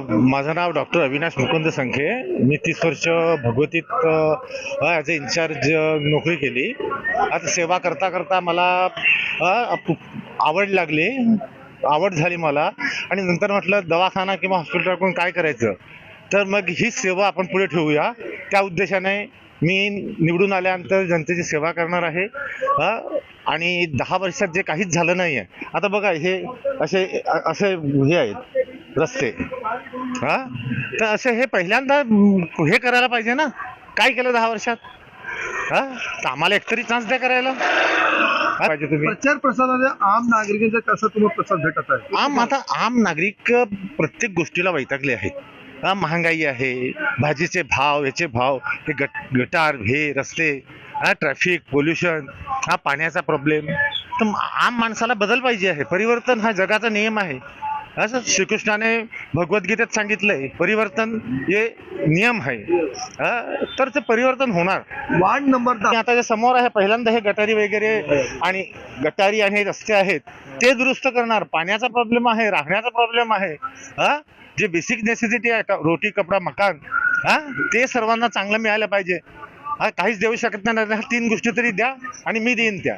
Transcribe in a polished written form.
माझं नाव डॉक्टर अविनाश मुकुंद संखे. मी 30 वर्ष भगवतीत as a in-charge नोकरी केली. आता सेवा करता करता मला आवड झाली मला, आणि नंतर म्हटलं दवाखाना किंवा हॉस्पिटल टाकून काय करायचं, तर मग ही सेवा आपण पुढे ठेवूया. त्या उद्देशाने मी निवडून आल्यानंतर जनतेची सेवा करणार आहे. आणि 10 वर्षात जे काहीच झालं नाही आहे, आता बघा हे असे असे हे आहेत रस्ते, तर असे हे पहिल्यांदा हे करायला पाहिजे ना. काय केलं 10 वर्षात? तर आम्हाला एकतरी चान्स द्या करायला पाहिजे. तुम्ही प्रचार प्रसाराने आम नागरिकांचा कसा तुम्हाला प्रसाद भेटत आहे? आम नागरिक प्रत्येक गोष्टीला वैतागले आहेत. महागाई आहे, भाजीचे भाव, याचे भाव, हे गटार, हे रस्ते, ट्रॅफिक पोल्युशन, पाण्याचा प्रॉब्लेम. तर आम माणसाला बदल पाहिजे आहे. परिवर्तन हा जगाचा नियम आहे. असं श्रीकृष्णाने भगवद्गीतेत सांगितलंय, परिवर्तन हे नियम आहे. तर ते परिवर्तन होणार. वार्ड नंबर 10 आता जे समोर आहे, पहिल्यांदा हे गटारी वगैरे आणि रस्ते आहेत ते दुरुस्त करणार. पाण्याचा प्रॉब्लेम आहे, राहण्याचा प्रॉब्लेम आहे, जे बेसिक नेसेसिटी आहे, रोटी कपडा मकान, ते सर्वांना चांगलं मिळालं पाहिजे. काहीच देऊ शकत नाही. 3 गोष्टी तरी द्या आणि मी देईन त्या.